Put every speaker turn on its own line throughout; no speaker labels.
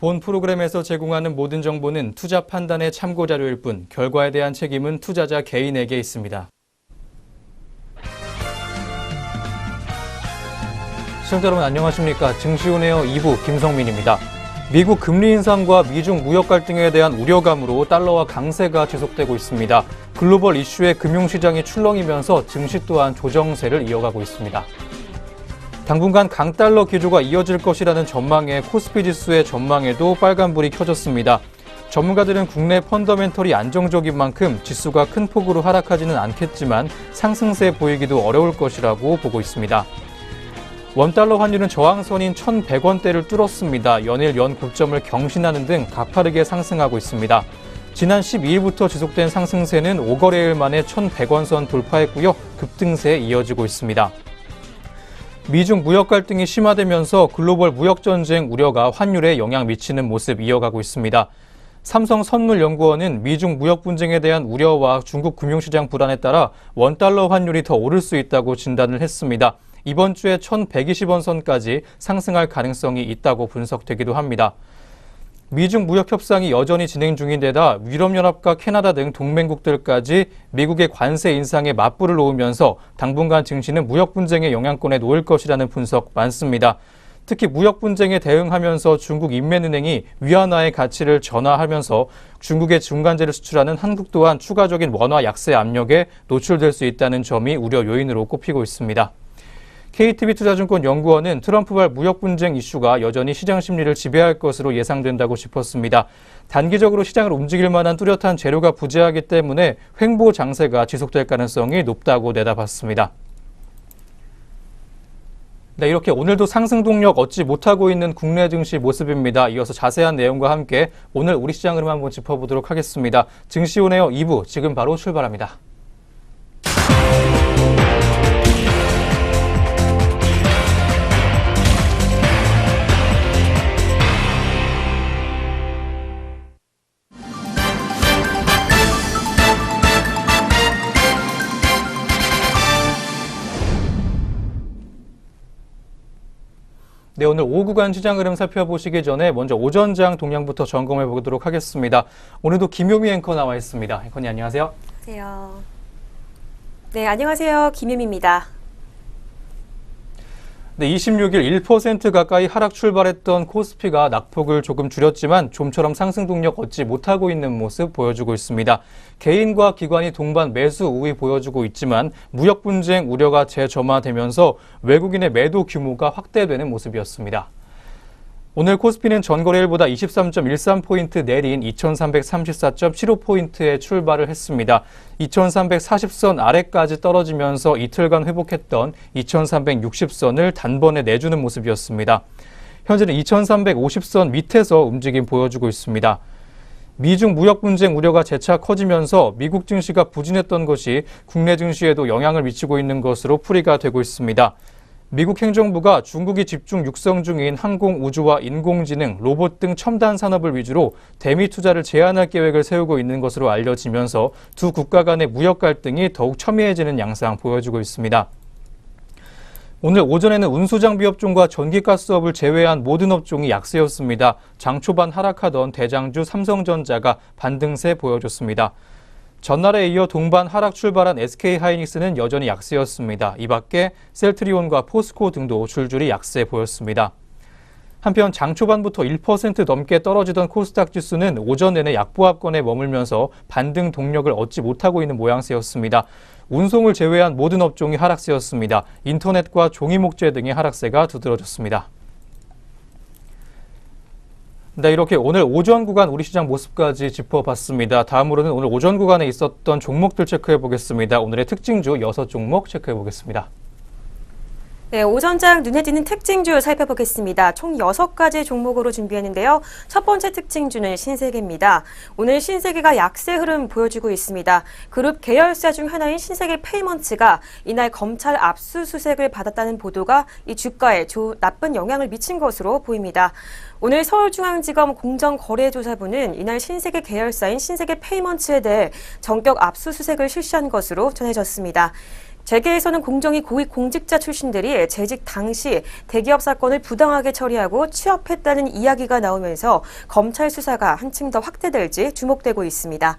본 프로그램에서 제공하는 모든 정보는 투자 판단의 참고 자료일 뿐 결과에 대한 책임은 투자자 개인에게 있습니다. 시청자 여러분 안녕하십니까. 증시운에어 2부 김성민입니다. 미국 금리 인상과 미중 무역 갈등에 대한 우려감으로 달러와 강세가 지속되고 있습니다. 글로벌 이슈에 금융시장이 출렁이면서 증시 또한 조정세를 이어가고 있습니다. 당분간 강달러 기조가 이어질 것이라는 전망에 코스피 지수의 전망에도 빨간불이 켜졌습니다. 전문가들은 국내 펀더멘털이 안정적인 만큼 지수가 큰 폭으로 하락하지는 않겠지만 상승세 보이기도 어려울 것이라고 보고 있습니다. 원달러 환율은 저항선인 1,100원대를 뚫었습니다. 연일 연 고점을 경신하는 등 가파르게 상승하고 있습니다. 지난 12일부터 지속된 상승세는 5거래일 만에 1,100원 선 돌파했고요. 급등세에 이어지고 있습니다. 미중 무역 갈등이 심화되면서 글로벌 무역 전쟁 우려가 환율에 영향 미치는 모습 이어가고 있습니다. 삼성선물연구원은 미중 무역 분쟁에 대한 우려와 중국 금융시장 불안에 따라 원달러 환율이 더 오를 수 있다고 진단을 했습니다. 이번 주에 1,120원 선까지 상승할 가능성이 있다고 분석되기도 합니다. 미중 무역 협상이 여전히 진행 중인데다 유럽연합과 캐나다 등 동맹국들까지 미국의 관세 인상에 맞불을 놓으면서 당분간 증시는 무역 분쟁의 영향권에 놓일 것이라는 분석 많습니다. 특히 무역 분쟁에 대응하면서 중국 인민은행이 위안화의 가치를 전환하면서 중국의 중간재를 수출하는 한국 또한 추가적인 원화 약세 압력에 노출될 수 있다는 점이 우려 요인으로 꼽히고 있습니다. KTB투자증권 연구원은 트럼프발 무역 분쟁 이슈가 여전히 시장 심리를 지배할 것으로 예상된다고 짚었습니다. 단기적으로 시장을 움직일 만한 뚜렷한 재료가 부재하기 때문에 횡보 장세가 지속될 가능성이 높다고 내다봤습니다. 네, 이렇게 오늘도 상승 동력 얻지 못하고 있는 국내 증시 모습입니다. 이어서 자세한 내용과 함께 오늘 우리 시장 흐름 한번 짚어보도록 하겠습니다. 증시운에어 2부 지금 바로 출발합니다. 네, 오늘 오후 구간 시장 흐름 살펴보시기 전에 먼저 오전장 동향부터 점검해 보도록 하겠습니다. 오늘도 김효미 앵커 나와 있습니다. 앵커님 안녕하세요.
안녕하세요. 네, 안녕하세요. 김효미입니다.
네, 26일 1% 가까이 하락 출발했던 코스피가 낙폭을 조금 줄였지만 좀처럼 상승 동력 얻지 못하고 있는 모습 보여주고 있습니다. 개인과 기관이 동반 매수 우위 보여주고 있지만 무역 분쟁 우려가 재점화되면서 외국인의 매도 규모가 확대되는 모습이었습니다. 오늘 코스피는 전거래일보다 23.13포인트 내린 2334.75포인트에 출발을 했습니다. 2340선 아래까지 떨어지면서 이틀간 회복했던 2360선을 단번에 내주는 모습이었습니다. 현재는 2350선 밑에서 움직임 보여주고 있습니다. 미중 무역 분쟁 우려가 재차 커지면서 미국 증시가 부진했던 것이 국내 증시에도 영향을 미치고 있는 것으로 풀이가 되고 있습니다. 미국 행정부가 중국이 집중 육성 중인 항공, 우주와 인공지능, 로봇 등 첨단 산업을 위주로 대미 투자를 제한할 계획을 세우고 있는 것으로 알려지면서 두 국가 간의 무역 갈등이 더욱 첨예해지는 양상 보여주고 있습니다. 오늘 오전에는 운수장비 업종과 전기가스업을 제외한 모든 업종이 약세였습니다. 장 초반 하락하던 대장주 삼성전자가 반등세 보여줬습니다. 전날에 이어 동반 하락 출발한 SK하이닉스는 여전히 약세였습니다. 이 밖에 셀트리온과 포스코 등도 줄줄이 약세 보였습니다. 한편 장 초반부터 1% 넘게 떨어지던 코스닥 지수는 오전 내내 약보합권에 머물면서 반등 동력을 얻지 못하고 있는 모양새였습니다. 운송을 제외한 모든 업종이 하락세였습니다. 인터넷과 종이목재 등의 하락세가 두드러졌습니다. 네, 이렇게 오늘 오전 구간 우리 시장 모습까지 짚어봤습니다. 다음으로는 오늘 오전 구간에 있었던 종목들 체크해 보겠습니다. 오늘의 특징주 6종목 체크해 보겠습니다.
네, 오전장 눈에 띄는 특징주 살펴보겠습니다. 총 6가지 종목으로 준비했는데요. 첫 번째 특징주는 신세계입니다. 오늘 신세계가 약세 흐름 보여주고 있습니다. 그룹 계열사 중 하나인 신세계 페이먼츠가 이날 검찰 압수수색을 받았다는 보도가 이 주가에 나쁜 영향을 미친 것으로 보입니다. 오늘 서울중앙지검 공정거래조사부는 이날 신세계 계열사인 신세계 페이먼츠에 대해 전격 압수수색을 실시한 것으로 전해졌습니다. 재계에서는 공정위 고위 공직자 출신들이 재직 당시 대기업 사건을 부당하게 처리하고 취업했다는 이야기가 나오면서 검찰 수사가 한층 더 확대될지 주목되고 있습니다.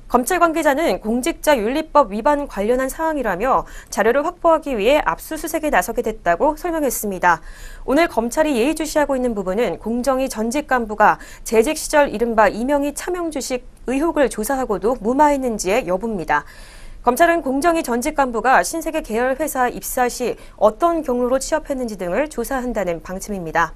검찰 관계자는 공직자윤리법 위반 관련한 사항이라며 자료를 확보하기 위해 압수수색에 나서게 됐다고 설명했습니다. 오늘 검찰이 예의주시하고 있는 부분은 공정위 전직 간부가 재직 시절 이른바 이명희 차명 주식 의혹을 조사하고도 무마했는지의 여부입니다. 검찰은 공정위 전직 간부가 신세계 계열 회사 입사 시 어떤 경로로 취업했는지 등을 조사한다는 방침입니다.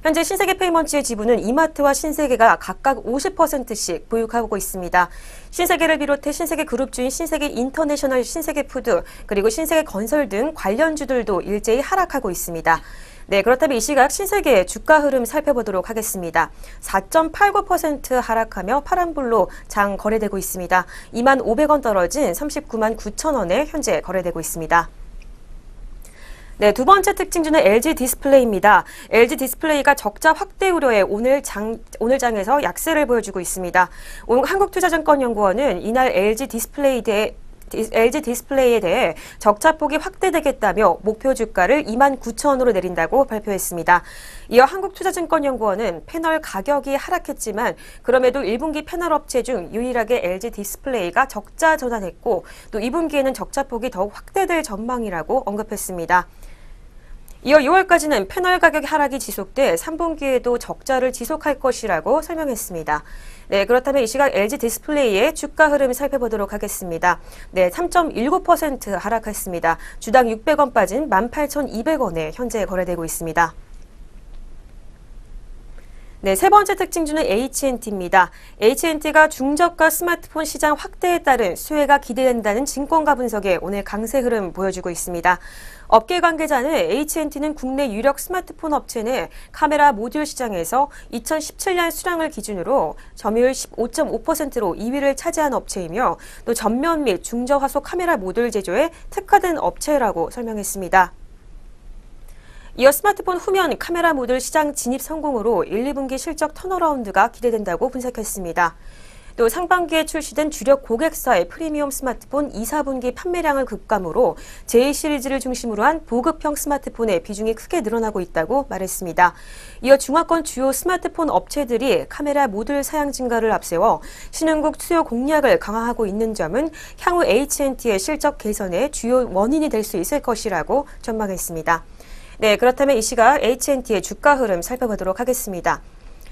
현재 신세계페이먼츠의 지분은 이마트와 신세계가 각각 50%씩 보유하고 있습니다. 신세계를 비롯해 신세계그룹주인 신세계인터내셔널, 신세계푸드, 그리고 신세계건설 등 관련주들도 일제히 하락하고 있습니다. 네, 그렇다면 이 시각 신세계의 주가 흐름 살펴보도록 하겠습니다. 4.89% 하락하며 파란불로 장 거래되고 있습니다. 2만 500원 떨어진 39만 9천 원에 현재 거래되고 있습니다. 네, 두 번째 특징주는 LG 디스플레이입니다. LG 디스플레이가 적자 확대 우려에 오늘 장에서 약세를 보여주고 있습니다. 한국투자증권연구원은 이날 LG 디스플레이에 대해 적자폭이 확대되겠다며 목표 주가를 2만 9천 원으로 내린다고 발표했습니다. 이어 한국투자증권연구원은 패널 가격이 하락했지만 그럼에도 1분기 패널 업체 중 유일하게 LG 디스플레이가 적자 전환했고 또 2분기에는 적자폭이 더욱 확대될 전망이라고 언급했습니다. 이어 6월까지는 패널 가격 하락이 지속돼 3분기에도 적자를 지속할 것이라고 설명했습니다. 네, 그렇다면 이 시각 LG 디스플레이의 주가 흐름 살펴보도록 하겠습니다. 네, 3.19% 하락했습니다. 주당 600원 빠진 18,200원에 현재 거래되고 있습니다. 네, 세 번째 특징주는 H&T입니다. H&T가 중저가 스마트폰 시장 확대에 따른 수혜가 기대된다는 증권가 분석에 오늘 강세 흐름 보여주고 있습니다. 업계 관계자는 H&T는 국내 유력 스마트폰 업체 내 카메라 모듈 시장에서 2017년 수량을 기준으로 점유율 15.5%로 2위를 차지한 업체이며 또 전면 및 중저화소 카메라 모듈 제조에 특화된 업체라고 설명했습니다. 이어 스마트폰 후면 카메라 모듈 시장 진입 성공으로 1, 2분기 실적 턴어라운드가 기대된다고 분석했습니다. 또 상반기에 출시된 주력 고객사의 프리미엄 스마트폰 2, 4분기 판매량을 급감으로 J 시리즈를 중심으로 한 보급형 스마트폰의 비중이 크게 늘어나고 있다고 말했습니다. 이어 중화권 주요 스마트폰 업체들이 카메라 모듈 사양 증가를 앞세워 신흥국 수요 공략을 강화하고 있는 점은 향후 H&T의 실적 개선의 주요 원인이 될 수 있을 것이라고 전망했습니다. 네, 그렇다면 이 시각 H&T의 주가 흐름 살펴보도록 하겠습니다.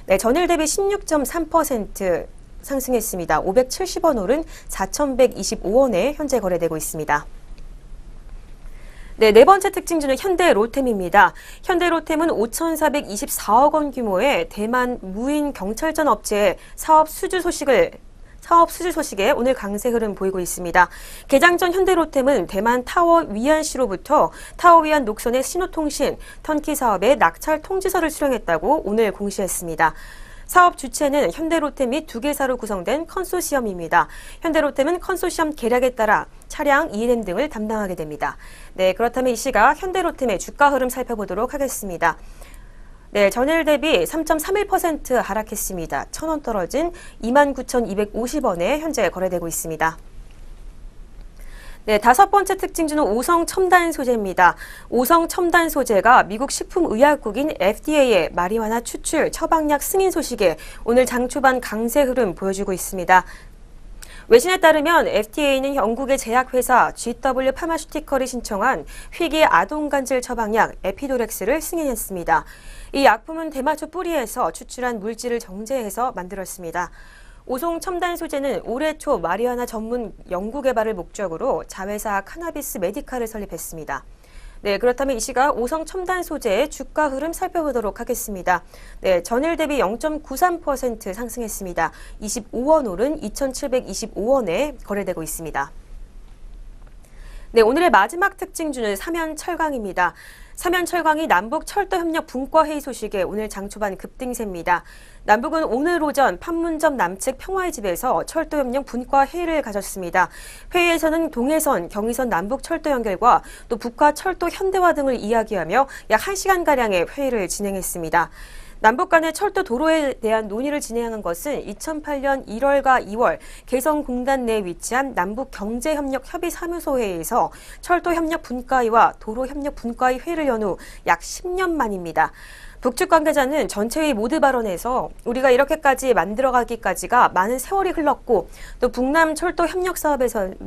네, 전일 대비 16.3% 상승했습니다. 570원 오른 4,125원에 현재 거래되고 있습니다. 네, 네 번째 특징주는 현대로템입니다. 현대로템은 5,424억 원 규모의 대만 무인 경찰전 업체의 사업 수주 소식에 오늘 강세 흐름 보이고 있습니다. 개장 전 현대로템은 대만 타워 위안시로부터 타워 위안 녹선의 신호통신, 턴키 사업에 낙찰 통지서를 수령했다고 오늘 공시했습니다. 사업 주체는 현대로템 및 두 개사로 구성된 컨소시엄입니다. 현대로템은 컨소시엄 계략에 따라 차량, E&M 등을 담당하게 됩니다. 네, 그렇다면 이 시각 현대로템의 주가 흐름 살펴보도록 하겠습니다. 네, 전일 대비 3.31% 하락했습니다. 1,000원 떨어진 29,250원에 현재 거래되고 있습니다. 네, 다섯 번째 특징주는 오성 첨단 소재입니다. 오성 첨단 소재가 미국 식품의약국인 FDA의 마리화나 추출, 처방약 승인 소식에 오늘 장 초반 강세 흐름 보여주고 있습니다. 외신에 따르면 FDA는 영국의 제약회사 GW 파마슈티컬이 신청한 희귀 아동간질 처방약 에피도렉스를 승인했습니다. 이 약품은 대마초 뿌리에서 추출한 물질을 정제해서 만들었습니다. 오송 첨단 소재는 올해 초 마리화나 전문 연구 개발을 목적으로 자회사 카나비스 메디카를 설립했습니다. 네, 그렇다면 이 시각 오성 첨단 소재의 주가 흐름 살펴보도록 하겠습니다. 네, 전일 대비 0.93% 상승했습니다. 25원 오른 2,725원에 거래되고 있습니다. 네, 오늘의 마지막 특징주는 삼연철강입니다. 삼연철강이 남북철도협력 분과회의 소식에 오늘 장 초반 급등세입니다. 남북은 오늘 오전 판문점 남측 평화의 집에서 철도협력 분과회의를 가졌습니다. 회의에서는 동해선, 경의선 남북철도 연결과 또 북한 철도 현대화 등을 이야기하며 약 1시간가량의 회의를 진행했습니다. 남북 간의 철도 도로에 대한 논의를 진행한 것은 2008년 1월과 2월 개성공단 내에 위치한 남북경제협력협의사무소회에서 철도협력분과위와 도로협력분과위 회의를 연 후 약 10년 만입니다. 북측 관계자는 전체 회의 모두 발언에서 우리가 이렇게까지 만들어가기까지가 많은 세월이 흘렀고 또 북남 철도 협력 사업에서는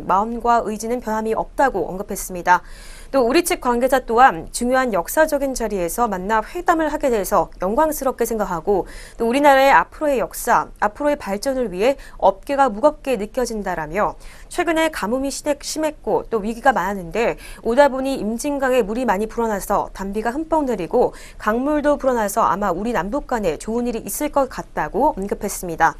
마음과 의지는 변함이 없다고 언급했습니다. 또 우리 측 관계자 또한 중요한 역사적인 자리에서 만나 회담을 하게 돼서 영광스럽게 생각하고 또 우리나라의 앞으로의 역사, 앞으로의 발전을 위해 어깨가 무겁게 느껴진다라며 최근에 가뭄이 심했고 또 위기가 많았는데 오다 보니 임진강에 물이 많이 불어나서 단비가 흠뻑 내리고 강물도 불어나서 아마 우리 남북 간에 좋은 일이 있을 것 같다고 언급했습니다.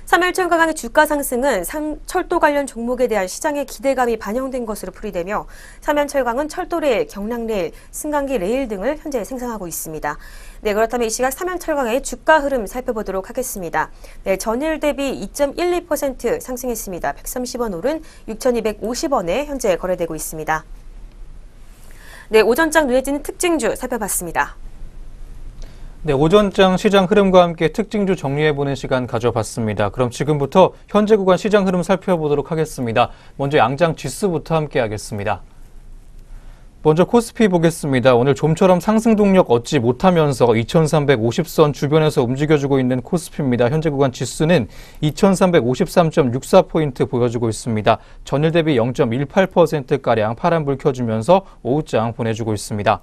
3일 철강의 주가 상승은 철도 관련 종목에 대한 시장의 기대감이 반영된 것으로 풀이되며 삼연철강은 철도레일, 경량레일, 승강기 레일 등을 현재 생산하고 있습니다. 네, 그렇다면 이 시각 삼연철강의 주가 흐름 살펴보도록 하겠습니다. 네, 전일 대비 2.12% 상승했습니다. 130원 오른 6,250원에 현재 거래되고 있습니다. 네, 오전장 눈에 띄는 특징주 살펴봤습니다.
네, 오전장 시장 흐름과 함께 특징주 정리해보는 시간 가져봤습니다. 그럼 지금부터 현재 구간 시장 흐름 살펴보도록 하겠습니다. 먼저 양장 지수부터 함께 하겠습니다. 먼저 코스피 보겠습니다. 오늘 좀처럼 상승 동력 얻지 못하면서 2350선 주변에서 움직여주고 있는 코스피입니다. 현재 구간 지수는 2353.64포인트 보여주고 있습니다. 전일 대비 0.18%가량 파란불 켜주면서 오후장 보내주고 있습니다.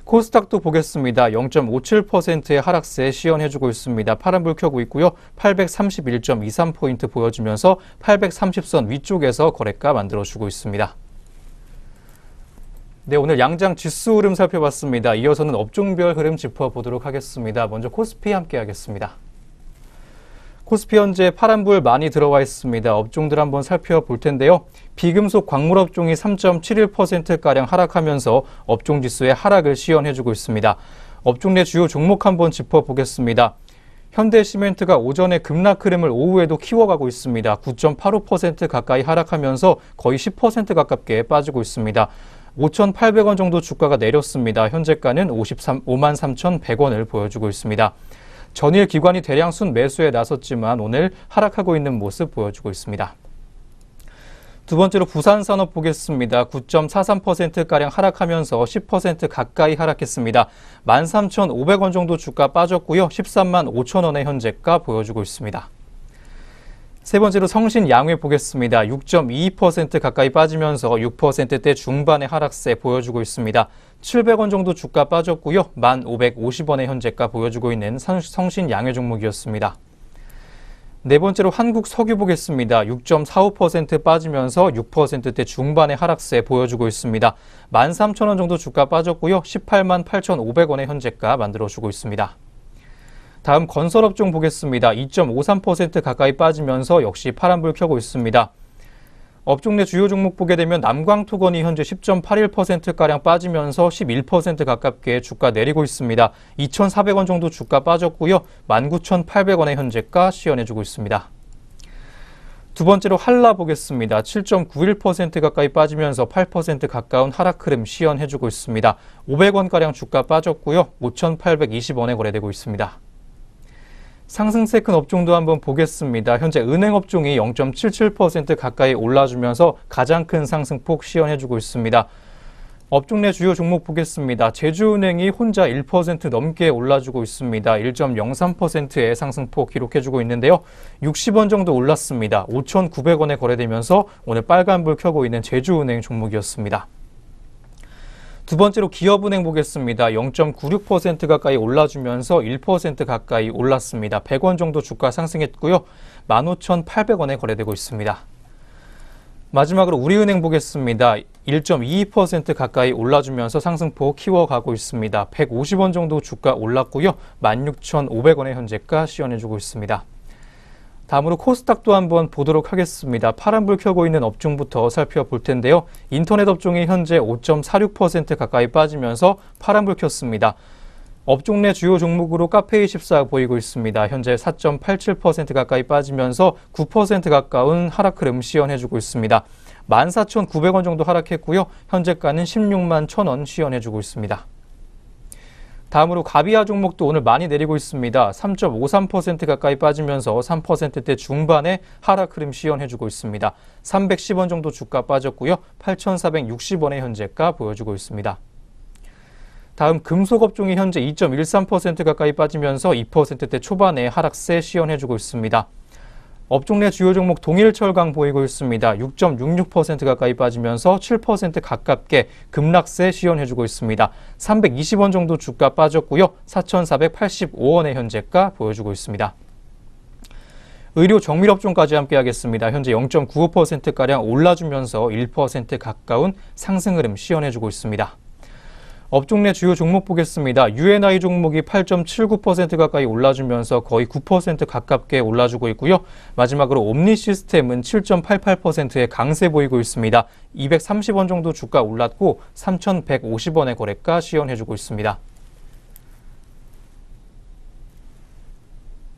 코스닥도 보겠습니다. 0.57%의 하락세 시연해주고 있습니다. 파란불 켜고 있고요. 831.23포인트 보여주면서 830선 위쪽에서 거래가 만들어주고 있습니다. 네, 오늘 양장 지수 흐름 살펴봤습니다. 이어서는 업종별 흐름 짚어보도록 하겠습니다. 먼저 코스피 함께 하겠습니다. 코스피 현재 파란불 많이 들어와 있습니다. 업종들 한번 살펴볼 텐데요. 비금속 광물 업종이 3.71%가량 하락하면서 업종 지수의 하락을 시연해주고 있습니다. 업종 내 주요 종목 한번 짚어보겠습니다. 현대시멘트가 오전에 급락 흐름을 오후에도 키워가고 있습니다. 9.85% 가까이 하락하면서 거의 10% 가깝게 빠지고 있습니다. 5,800원 정도 주가가 내렸습니다. 현재가는 53,100원을 보여주고 있습니다. 전일 기관이 대량 순 매수에 나섰지만 오늘 하락하고 있는 모습 보여주고 있습니다. 두 번째로 부산산업 보겠습니다. 9.43%가량 하락하면서 10% 가까이 하락했습니다. 13,500원 정도 주가 빠졌고요. 13만 5천원의 현재가 보여주고 있습니다. 세 번째로 성신양회 보겠습니다. 6.22% 가까이 빠지면서 6%대 중반의 하락세 보여주고 있습니다. 700원 정도 주가 빠졌고요. 1,550원의 현재가 보여주고 있는 성신양회 종목이었습니다. 네 번째로 한국석유 보겠습니다. 6.45% 빠지면서 6%대 중반의 하락세 보여주고 있습니다. 13,000원 정도 주가 빠졌고요. 18만 8,500원의 현재가 만들어주고 있습니다. 다음 건설업종 보겠습니다. 2.53% 가까이 빠지면서 역시 파란불 켜고 있습니다. 업종 내 주요 종목 보게 되면 남광토건이 현재 10.81%가량 빠지면서 11% 가깝게 주가 내리고 있습니다. 2,400원 정도 주가 빠졌고요. 19,800원의 현재가 시연해주고 있습니다. 두 번째로 한라 보겠습니다. 7.91% 가까이 빠지면서 8% 가까운 하락 흐름 시연해주고 있습니다. 500원가량 주가 빠졌고요. 5,820원에 거래되고 있습니다. 상승세 큰 업종도 한번 보겠습니다. 현재 은행업종이 0.77% 가까이 올라주면서 가장 큰 상승폭 시연해주고 있습니다. 업종 내 주요 종목 보겠습니다. 제주은행이 혼자 1% 넘게 올라주고 있습니다. 1.03%의 상승폭 기록해주고 있는데요. 60원 정도 올랐습니다. 5,900원에 거래되면서 오늘 빨간불 켜고 있는 제주은행 종목이었습니다. 두 번째로 기업은행 보겠습니다. 0.96% 가까이 올라주면서 1% 가까이 올랐습니다. 100원 정도 주가 상승했고요. 15,800원에 거래되고 있습니다. 마지막으로 우리은행 보겠습니다. 1.22% 가까이 올라주면서 상승폭 키워가고 있습니다. 150원 정도 주가 올랐고요. 16,500원의 현재가 시연해주고 있습니다. 다음으로 코스닥도 한번 보도록 하겠습니다. 파란불 켜고 있는 업종부터 살펴볼 텐데요. 인터넷 업종이 현재 5.46% 가까이 빠지면서 파란불 켰습니다. 업종 내 주요 종목으로 카페24 보이고 있습니다. 현재 4.87% 가까이 빠지면서 9% 가까운 하락 흐름 시연해주고 있습니다. 14,900원 정도 하락했고요. 현재가는 16만 1,000원 시연해주고 있습니다. 다음으로 가비아 종목도 오늘 많이 내리고 있습니다. 3.53% 가까이 빠지면서 3%대 중반의 하락 흐름 시연해주고 있습니다. 310원 정도 주가 빠졌고요. 8,460원의 현재가 보여주고 있습니다. 다음 금속업종이 현재 2.13% 가까이 빠지면서 2%대 초반의 하락세 시연해주고 있습니다. 업종 내 주요 종목 동일철강 보이고 있습니다. 6.66% 가까이 빠지면서 7% 가깝게 급락세 시연해주고 있습니다. 320원 정도 주가 빠졌고요. 4,485원의 현재가 보여주고 있습니다. 의료 정밀업종까지 함께하겠습니다. 현재 0.95%가량 올라주면서 1% 가까운 상승 흐름 시연해주고 있습니다. 업종 내 주요 종목 보겠습니다. UNI 종목이 8.79% 가까이 올라주면서 거의 9% 가깝게 올라주고 있고요. 마지막으로 옴니 시스템은 7.88%의 강세 보이고 있습니다. 230원 정도 주가 올랐고 3,150원의 거래가 시연해주고 있습니다.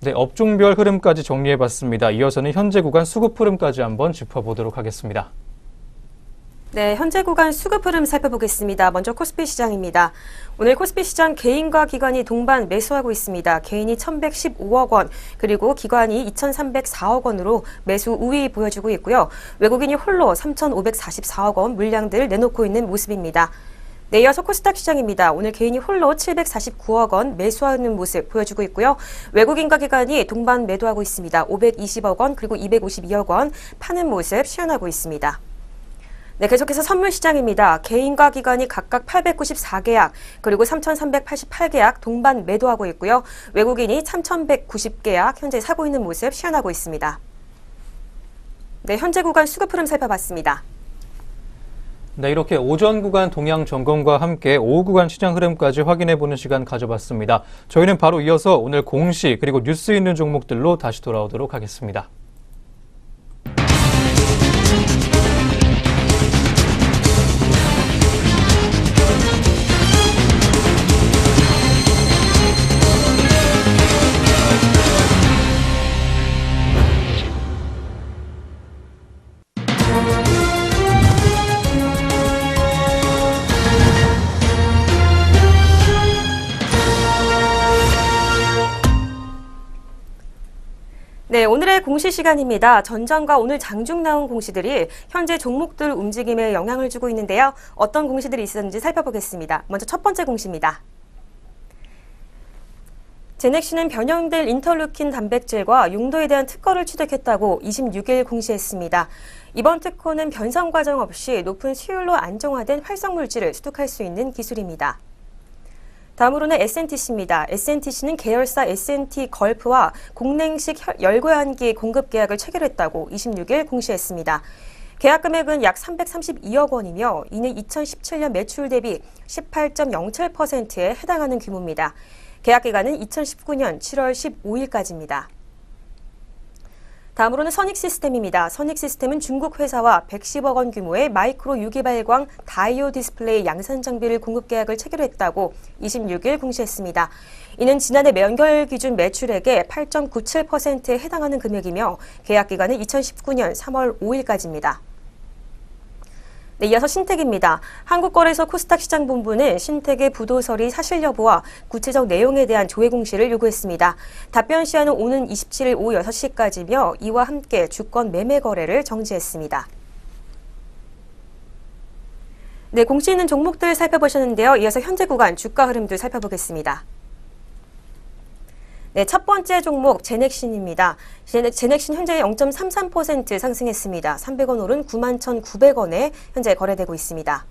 네, 업종별 흐름까지 정리해봤습니다. 이어서는 현재 구간 수급 흐름까지 한번 짚어보도록 하겠습니다.
네, 현재 구간 수급 흐름 살펴보겠습니다. 먼저 코스피 시장입니다. 오늘 코스피 시장 개인과 기관이 동반 매수하고 있습니다. 개인이 1,115억 원, 그리고 기관이 2,304억 원으로 매수 우위 보여주고 있고요. 외국인이 홀로 3,544억 원 물량들 내놓고 있는 모습입니다. 네, 이어서 코스닥 시장입니다. 오늘 개인이 홀로 749억 원 매수하는 모습 보여주고 있고요. 외국인과 기관이 동반 매도하고 있습니다. 520억 원, 그리고 252억 원 파는 모습 시연하고 있습니다. 네, 계속해서 선물 시장입니다. 개인과 기관이 각각 894계약, 그리고 3,388계약 동반 매도하고 있고요. 외국인이 3,190계약 현재 사고 있는 모습 시연하고 있습니다. 네, 현재 구간 수급 흐름 살펴봤습니다.
네, 이렇게 오전 구간 동향 점검과 함께 오후 구간 시장 흐름까지 확인해보는 시간 가져봤습니다. 저희는 바로 이어서 오늘 공시 그리고 뉴스 있는 종목들로 다시 돌아오도록 하겠습니다.
네, 오늘의 공시 시간입니다. 전장과 오늘 장중 나온 공시들이 현재 종목들 움직임에 영향을 주고 있는데요. 어떤 공시들이 있었는지 살펴보겠습니다. 먼저 첫 번째 공시입니다. 제넥시는 변형될 인터루킨 단백질과 용도에 대한 특허를 취득했다고 26일 공시했습니다. 이번 특허는 변성 과정 없이 높은 수율로 안정화된 활성물질을 수독할 수 있는 기술입니다. 다음으로는 SNTC입니다. SNTC는 계열사 SNT 걸프와 공냉식 열고연기 공급 계약을 체결했다고 26일 공시했습니다. 계약 금액은 약 332억 원이며 이는 2017년 매출 대비 18.07%에 해당하는 규모입니다. 계약 기간은 2019년 7월 15일까지입니다. 다음으로는 선익시스템입니다. 선익시스템은 중국 회사와 110억 원 규모의 마이크로 유기발광 다이오 디스플레이 양산 장비를 공급 계약을 체결했다고 26일 공시했습니다. 이는 지난해 연결 기준 매출액의 8.97%에 해당하는 금액이며 계약 기간은 2019년 3월 5일까지입니다. 네, 이어서 신택입니다. 한국거래소 코스닥 시장본부는 신택의 부도서리 사실 여부와 구체적 내용에 대한 조회 공시를 요구했습니다. 답변 시한은 오는 27일 오후 6시까지며 이와 함께 주권 매매 거래를 정지했습니다. 네, 공시 있는 종목들 살펴보셨는데요. 이어서 현재 구간 주가 흐름도 살펴보겠습니다. 네, 첫 번째 종목 제넥신입니다. 제넥신 현재 0.33% 상승했습니다. 300원 오른 91,900원에 현재 거래되고 있습니다.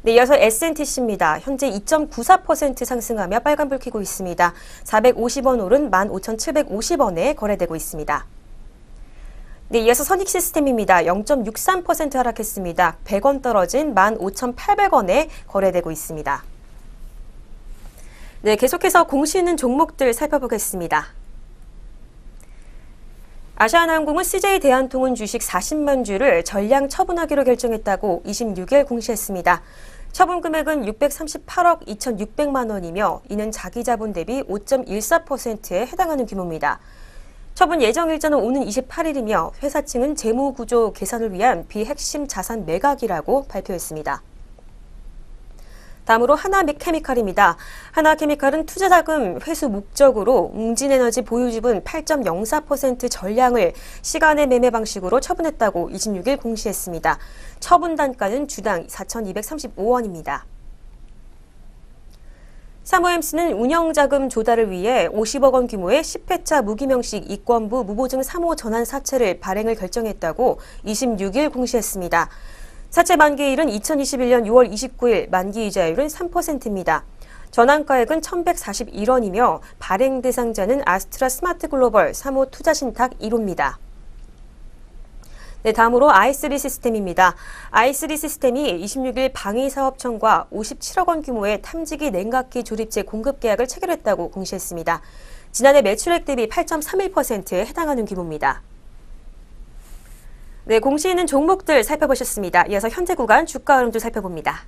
네, 이어서 SNTC입니다. 현재 2.94% 상승하며 빨간불 켜고 있습니다. 450원 오른 15,750원에 거래되고 있습니다. 네, 이어서 선익시스템입니다. 0.63% 하락했습니다. 100원 떨어진 15,800원에 거래되고 있습니다. 네, 계속해서 공시 있는 종목들 살펴보겠습니다. 아시아나항공은 CJ 대한통운 주식 40만 주를 전량 처분하기로 결정했다고 26일 공시했습니다. 처분 금액은 638억 2,600만 원이며 이는 자기 자본 대비 5.14%에 해당하는 규모입니다. 처분 예정 일자는 오는 28일이며 회사 측은 재무 구조 개선을 위한 비핵심 자산 매각이라고 발표했습니다. 다음으로 하나케미칼입니다. 하나케미칼은 투자자금 회수 목적으로 웅진에너지 보유지분 8.04% 전량을 시간의 매매 방식으로 처분했다고 26일 공시했습니다. 처분 단가는 주당 4,235원입니다. 사모엠스는 운영자금 조달을 위해 50억 원 규모의 10회차 무기명식 이권부 무보증 3호 전환 사채를 발행을 결정했다고 26일 공시했습니다. 사채 만기일은 2021년 6월 29일, 만기 이자율은 3%입니다. 전환가액은 1,141원이며 발행 대상자는 아스트라 스마트글로벌 3호 투자신탁 1호입니다. 네, 다음으로 i3 시스템입니다. i3 시스템이 26일 방위사업청과 57억 원 규모의 탐지기 냉각기 조립체 공급 계약을 체결했다고 공시했습니다. 지난해 매출액 대비 8.31%에 해당하는 규모입니다. 네, 공시 있는 종목들 살펴보셨습니다. 이어서 현재 구간 주가 흐름도 살펴봅니다.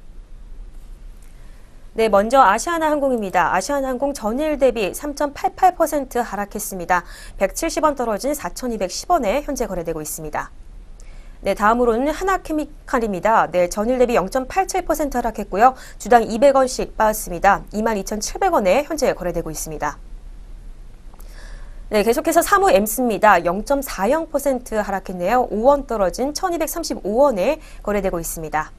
네, 먼저 아시아나항공입니다. 아시아나항공 전일 대비 3.88% 하락했습니다. 170원 떨어진 4,210원에 현재 거래되고 있습니다. 네, 다음으로는 하나케미칼입니다. 네, 전일 대비 0.87% 하락했고요. 주당 200원씩 빠졌습니다. 22,700원에 현재 거래되고 있습니다. 네, 계속해서 사모엠스입니다. 0.40% 하락했네요. 5원 떨어진 1,235원에 거래되고 있습니다.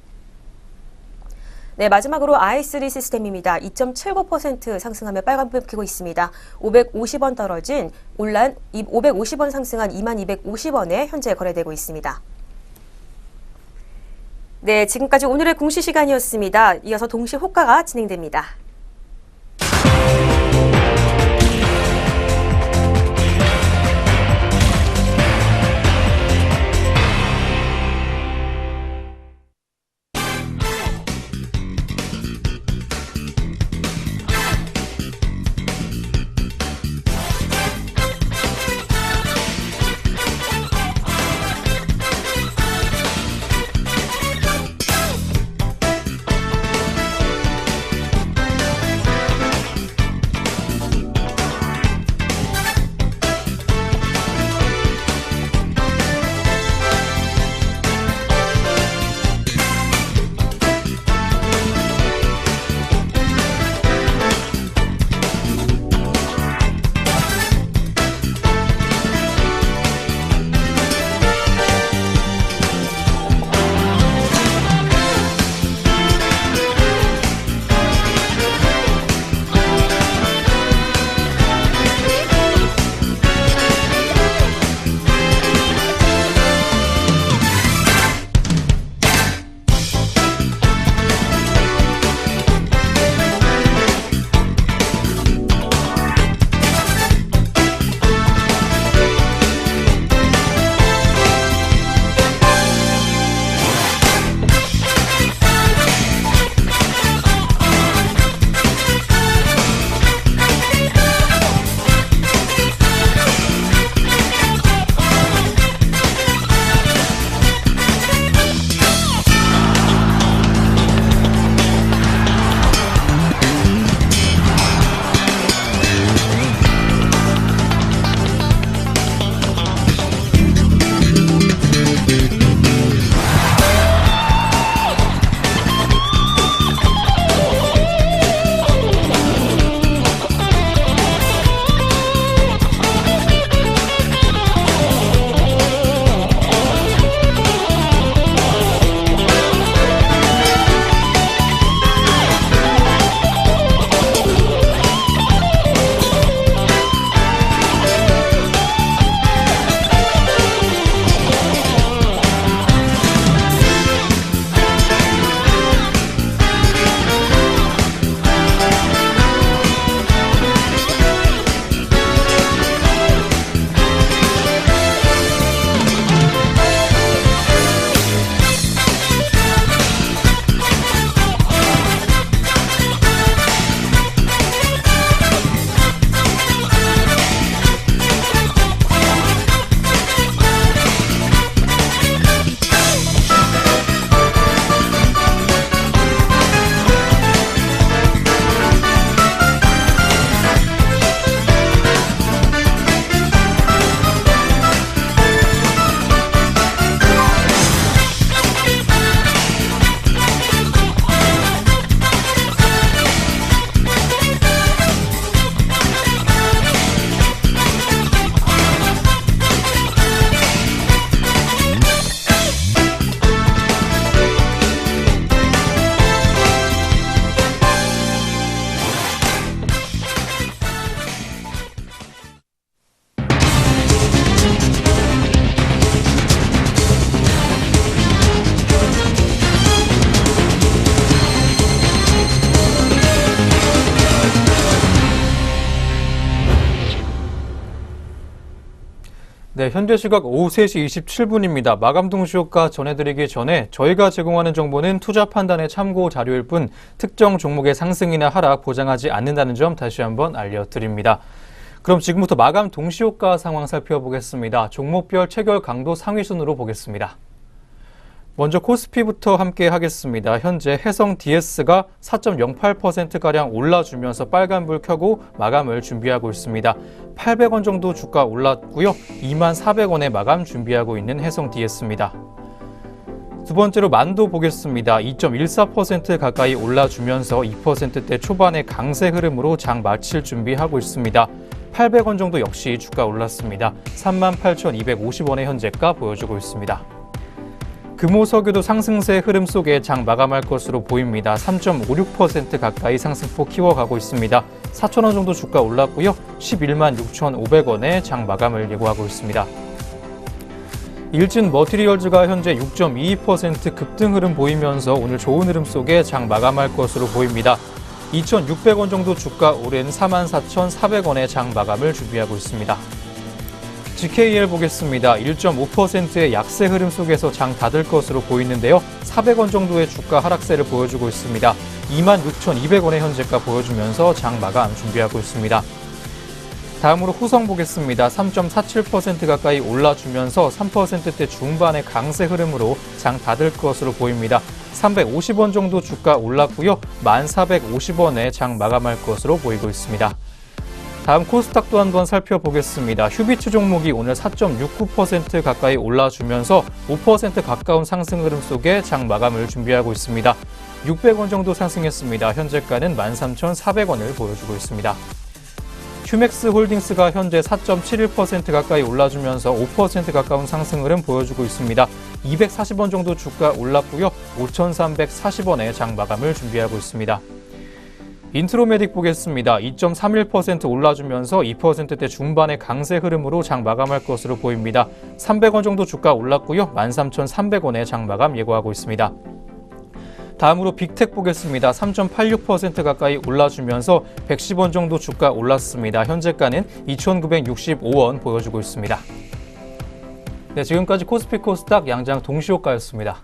네, 마지막으로 i3 시스템입니다. 2.79% 상승하며 빨간불 켜고 있습니다. 550원 떨어진 550원 상승한 2250원에 현재 거래되고 있습니다. 네, 지금까지 오늘의 공시 시간이었습니다. 이어서 동시 호가가 진행됩니다.
네, 현재 시각 오후 3시 27분입니다. 마감 동시효과 전해드리기 전에 저희가 제공하는 정보는 투자 판단의 참고 자료일 뿐 특정 종목의 상승이나 하락 보장하지 않는다는 점 다시 한번 알려드립니다. 그럼 지금부터 마감 동시효과 상황 살펴보겠습니다. 종목별 체결 강도 상위 순으로 보겠습니다. 먼저 코스피부터 함께 하겠습니다. 현재 해성 DS가 4.08%가량 올라주면서 빨간불 켜고 마감을 준비하고 있습니다. 800원 정도 주가 올랐고요. 24,400원에 마감 준비하고 있는 해성 DS입니다. 두 번째로 만도 보겠습니다. 2.14% 가까이 올라주면서 2%대 초반의 강세 흐름으로 장 마칠 준비하고 있습니다. 800원 정도 역시 주가 올랐습니다. 38,250원의 현재가 보여주고 있습니다. 금호석유도 상승세 흐름 속에 장 마감할 것으로 보입니다. 3.56% 가까이 상승폭 키워가고 있습니다. 4,000원 정도 주가 올랐고요. 11만 6,500원에 장 마감을 예고하고 있습니다. 일진 머티리얼즈가 현재 6.22% 급등 흐름 보이면서 오늘 좋은 흐름 속에 장 마감할 것으로 보입니다. 2,600원 정도 주가 오른 44,400원에 장 마감을 준비하고 있습니다. GKL 보겠습니다. 1.5%의 약세 흐름 속에서 장 닫을 것으로 보이는데요. 400원 정도의 주가 하락세를 보여주고 있습니다. 26,200원의 현재가 보여주면서 장 마감 준비하고 있습니다. 다음으로 후성 보겠습니다. 3.47% 가까이 올라주면서 3%대 중반의 강세 흐름으로 장 닫을 것으로 보입니다. 350원 정도 주가 올랐고요. 1,450원에 장 마감할 것으로 보이고 있습니다. 다음 코스닥도 한번 살펴보겠습니다. 휴비츠 종목이 오늘 4.69% 가까이 올라주면서 5% 가까운 상승 흐름 속에 장 마감을 준비하고 있습니다. 600원 정도 상승했습니다. 현재가는 13,400원을 보여주고 있습니다. 휴맥스 홀딩스가 현재 4.71% 가까이 올라주면서 5% 가까운 상승 흐름 보여주고 있습니다. 240원 정도 주가 올랐고요. 5,340원에 장 마감을 준비하고 있습니다. 인트로메딕 보겠습니다. 2.31% 올라주면서 2%대 중반의 강세 흐름으로 장 마감할 것으로 보입니다. 300원 정도 주가 올랐고요. 13,300원에 장 마감 예고하고 있습니다. 다음으로 빅텍 보겠습니다. 3.86% 가까이 올라주면서 110원 정도 주가 올랐습니다. 현재가는 2,965원 보여주고 있습니다. 네, 지금까지 코스피 코스닥 양장 동시효과였습니다.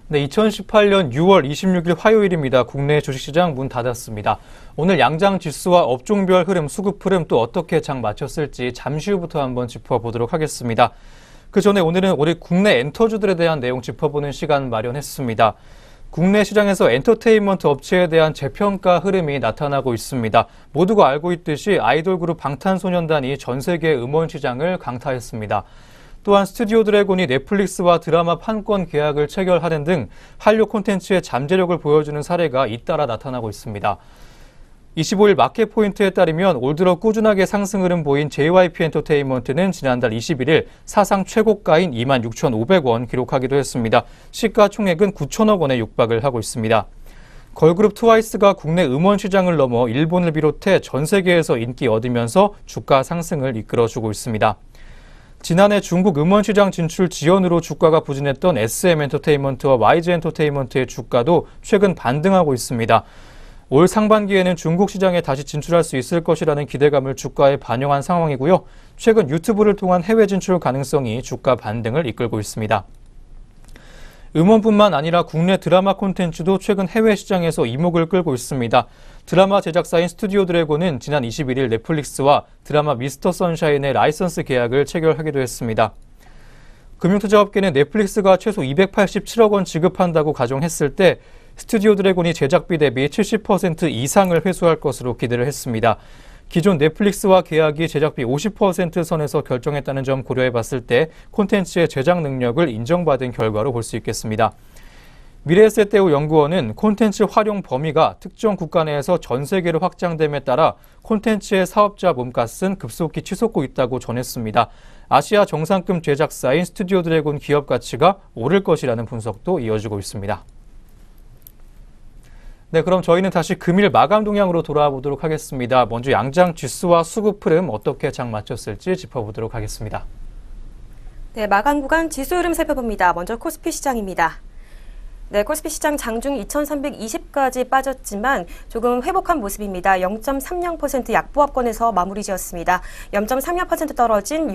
네, 2018년 6월 26일 화요일입니다. 국내 주식시장 문 닫았습니다. 오늘 양장 지수와 업종별 흐름, 수급 흐름 또 어떻게 장 마쳤을지 잠시 후부터 한번 짚어보도록 하겠습니다. 그 전에 오늘은 우리 국내 엔터주들에 대한 내용 짚어보는 시간 마련했습니다. 국내 시장에서 엔터테인먼트 업체에 대한 재평가 흐름이 나타나고 있습니다. 모두가 알고 있듯이 아이돌 그룹 방탄소년단이 전 세계 음원 시장을 강타했습니다. 또한 스튜디오 드래곤이 넷플릭스와 드라마 판권 계약을 체결하는 등 한류 콘텐츠의 잠재력을 보여주는 사례가 잇따라 나타나고 있습니다. 25일 마켓포인트에 따르면 올 들어 꾸준하게 상승 흐름 보인 JYP 엔터테인먼트는 지난달 21일 사상 최고가인 26,500원 기록하기도 했습니다. 시가총액은 9천억 원에 육박을 하고 있습니다. 걸그룹 트와이스가 국내 음원 시장을 넘어 일본을 비롯해 전 세계에서 인기 얻으면서 주가 상승을 이끌어주고 있습니다. 지난해 중국 음원 시장 진출 지연으로 주가가 부진했던 SM 엔터테인먼트와 YG 엔터테인먼트의 주가도 최근 반등하고 있습니다. 올 상반기에는 중국 시장에 다시 진출할 수 있을 것이라는 기대감을 주가에 반영한 상황이고요. 최근 유튜브를 통한 해외 진출 가능성이 주가 반등을 이끌고 있습니다. 음원뿐만 아니라 국내 드라마 콘텐츠도 최근 해외 시장에서 이목을 끌고 있습니다. 드라마 제작사인 스튜디오 드래곤은 지난 21일 넷플릭스와 드라마 미스터 선샤인의 라이선스 계약을 체결하기도 했습니다. 금융투자업계는 넷플릭스가 최소 287억 원 지급한다고 가정했을 때 스튜디오 드래곤이 제작비 대비 70% 이상을 회수할 것으로 기대를 했습니다. 기존 넷플릭스와 계약이 제작비 50% 선에서 결정했다는 점 고려해 봤을 때 콘텐츠의 제작 능력을 인정받은 결과로 볼 수 있겠습니다. 미래에셋대우 연구원은 콘텐츠 활용 범위가 특정 국가 내에서 전 세계로 확장됨에 따라 콘텐츠의 사업자 몸값은 급속히 치솟고 있다고 전했습니다. 아시아 정상급 제작사인 스튜디오 드래곤 기업 가치가 오를 것이라는 분석도 이어지고 있습니다. 네, 그럼 저희는 다시 금일 마감 동향으로 돌아와 보도록 하겠습니다. 먼저 양장 지수와 수급 흐름 어떻게 장 마쳤을지 짚어보도록 하겠습니다.
네, 마감 구간 지수 흐름 살펴봅니다. 먼저 코스피 시장입니다. 네, 코스피 시장 장중 2320까지 빠졌지만 조금 회복한 모습입니다. 0.30% 약보합권에서 마무리 지었습니다. 0.30% 떨어진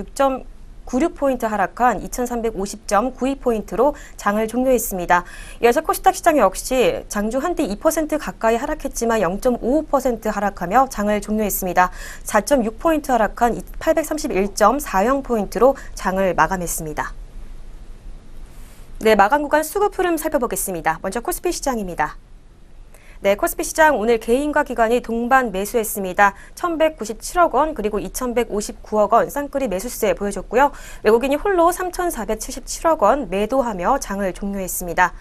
6.96포인트 하락한 2350.92포인트로 장을 종료했습니다. 이어서 코스닥 시장 역시 장중 한때 2% 가까이 하락했지만 0.55% 하락하며 장을 종료했습니다. 4.6포인트 하락한 831.40포인트로 장을 마감했습니다. 네, 마감 구간 수급 흐름 살펴보겠습니다. 먼저 코스피 시장입니다. 네, 코스피 시장 오늘 개인과 기관이 동반 매수했습니다. 1,197억 원 그리고 2,159억 원 쌍끌이 매수세 보여줬고요. 외국인이 홀로 3,477억 원 매도하며 장을 종료했습니다.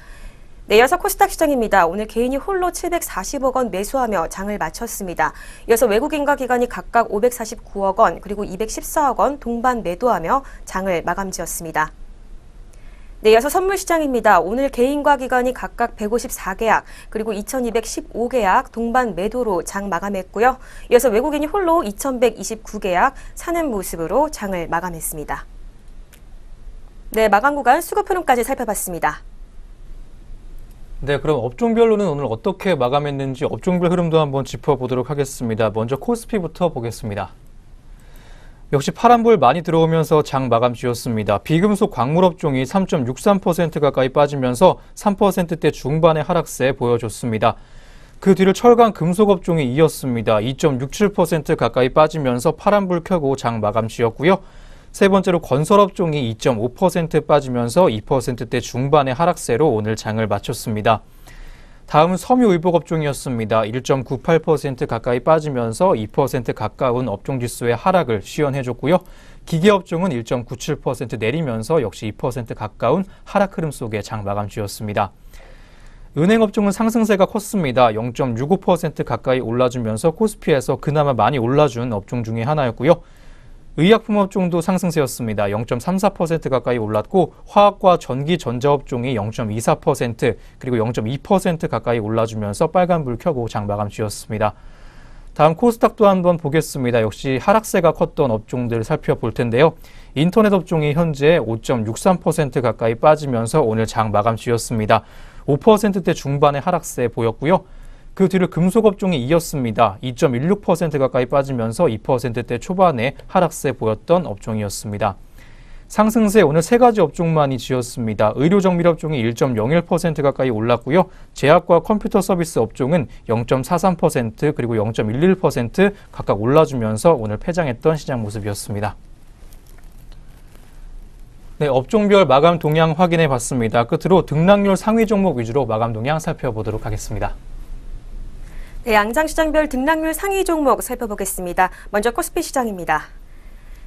네, 이어서 코스닥 시장입니다. 오늘 개인이 홀로 740억 원 매수하며 장을 마쳤습니다. 이어서 외국인과 기관이 각각 549억 원 그리고 214억 원 동반 매도하며 장을 마감지었습니다. 네, 이어서 선물시장입니다. 오늘 개인과 기관이 각각 154계약 그리고 2215계약 동반 매도로 장 마감했고요. 이어서 외국인이 홀로 2129계약 사는 모습으로 장을 마감했습니다. 네, 마감 구간 수급 흐름까지 살펴봤습니다.
네, 그럼 업종별로는 오늘 어떻게 마감했는지 업종별 흐름도 한번 짚어보도록 하겠습니다. 먼저 코스피부터 보겠습니다. 역시 파란불 많이 들어오면서 장 마감 지었습니다. 비금속 광물 업종이 3.63% 가까이 빠지면서 3%대 중반의 하락세 보여줬습니다. 그 뒤를 철강 금속 업종이 이었습니다. 2.67% 가까이 빠지면서 파란불 켜고 장 마감 지었고요. 세 번째로 건설 업종이 2.5% 빠지면서 2%대 중반의 하락세로 오늘 장을 마쳤습니다. 다음은 섬유의복 업종이었습니다. 1.98% 가까이 빠지면서 2% 가까운 업종지수의 하락을 시연해줬고요. 기계업종은 1.97% 내리면서 역시 2% 가까운 하락 흐름 속에 장 마감 지었습니다. 은행업종은 상승세가 컸습니다. 0.65% 가까이 올라주면서 코스피에서 그나마 많이 올라준 업종 중에 하나였고요. 의약품 업종도 상승세였습니다. 0.34% 가까이 올랐고 화학과 전기 전자업종이 0.24% 그리고 0.2% 가까이 올라주면서 빨간불 켜고 장 마감 지었습니다. 다음 코스닥도 한번 보겠습니다. 역시 하락세가 컸던 업종들 살펴볼 텐데요. 인터넷 업종이 현재 5.63% 가까이 빠지면서 오늘 장 마감 지었습니다. 5%대 중반의 하락세 보였고요. 그 뒤를 금속업종이 이었습니다. 2.16% 가까이 빠지면서 2%대 초반의 하락세 보였던 업종이었습니다. 상승세 오늘 세 가지 업종만이 지었습니다. 의료정밀업종이 1.01% 가까이 올랐고요. 제약과 컴퓨터 서비스 업종은 0.43% 그리고 0.11% 각각 올라주면서 오늘 패장했던 시장 모습이었습니다. 네, 업종별 마감 동향 확인해 봤습니다. 끝으로 등락률 상위 종목 위주로 마감 동향 살펴보도록 하겠습니다.
네, 양장시장별 등락률 상위 종목 살펴보겠습니다. 먼저 코스피 시장입니다.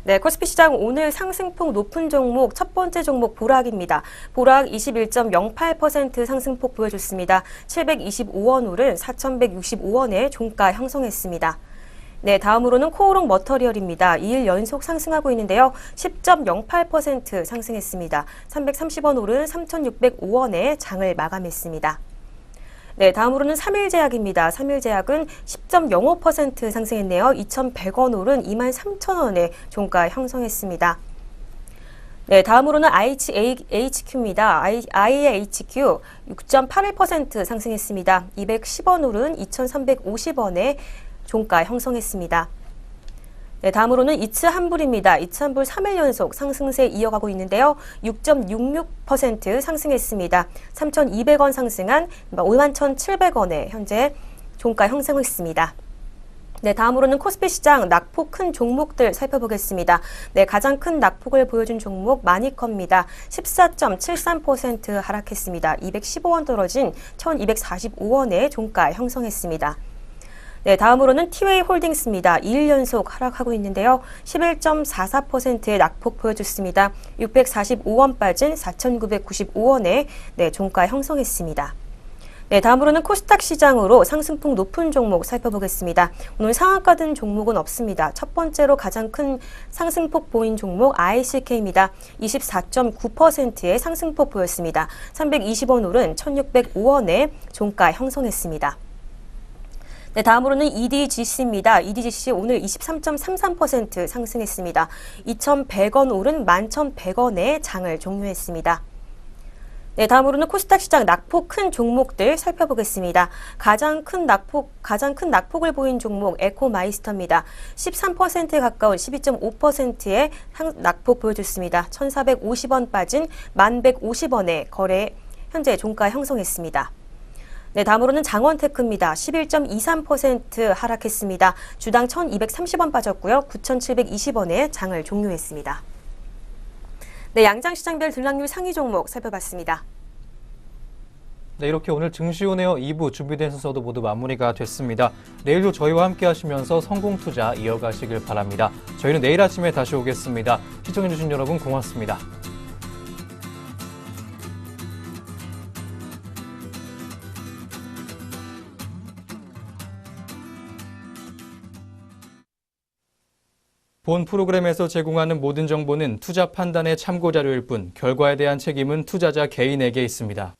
네, 코스피 시장 오늘 상승폭 높은 종목 첫 번째 종목 보락입니다. 보락 21.08% 상승폭 보여줬습니다. 725원 오른 4,165원에 종가 형성했습니다. 네, 다음으로는 코오롱 머터리얼입니다. 2일 연속 상승하고 있는데요. 10.08% 상승했습니다. 330원 오른 3,605원에 장을 마감했습니다. 네, 다음으로는 3일제약입니다. 3일제약은 10.05% 상승했네요. 2,100원 오른 23,000원에 종가 형성했습니다. 네, 다음으로는 IHQ입니다. IHQ 6.81% 상승했습니다. 210원 오른 2,350원에 종가 형성했습니다. 네, 다음으로는 이츠한불입니다. 이츠한불 3일 연속 상승세 이어가고 있는데요. 6.66% 상승했습니다. 3,200원 상승한 51,700원에 현재 종가 형성했습니다. 네, 다음으로는 코스피 시장 낙폭 큰 종목들 살펴보겠습니다. 네, 가장 큰 낙폭을 보여준 종목 마니커입니다. 14.73% 하락했습니다. 215원 떨어진 1,245원에 종가 형성했습니다. 네, 다음으로는 티웨이 홀딩스입니다. 2일 연속 하락하고 있는데요. 11.44%의 낙폭 보여줬습니다. 645원 빠진 4,995원에 종가 형성했습니다. 네, 다음으로는 코스닥 시장으로 상승폭 높은 종목 살펴보겠습니다. 오늘 상한가 든 종목은 없습니다. 첫 번째로 가장 큰 상승폭 보인 종목 ICK입니다. 24.9%의 상승폭 보였습니다. 320원 오른 1,605원에 종가 형성했습니다. 네, 다음으로는 EDGC입니다. EDGC 오늘 23.33% 상승했습니다. 2,100원 오른 11,100원에 장을 종료했습니다. 네, 다음으로는 코스닥 시장 낙폭 큰 종목들 살펴보겠습니다. 가장 큰 낙폭을 보인 종목 에코마이스터입니다. 13%에 가까운 12.5%의 낙폭 보여줬습니다. 1,450원 빠진 1,150원에 거래 현재 종가 형성했습니다. 네, 다음으로는 장원테크입니다. 11.23% 하락했습니다. 주당 1,230원 빠졌고요. 9,720원에 장을 종료했습니다. 네, 양장시장별 등락률 상위 종목 살펴봤습니다.
네, 이렇게 오늘 증시오네어 2부 준비된 순서도 모두 마무리가 됐습니다. 내일도 저희와 함께 하시면서 성공투자 이어가시길 바랍니다. 저희는 내일 아침에 다시 오겠습니다. 시청해주신 여러분 고맙습니다. 본 프로그램에서 제공하는 모든 정보는 투자 판단의 참고 자료일 뿐 결과에 대한 책임은 투자자 개인에게 있습니다.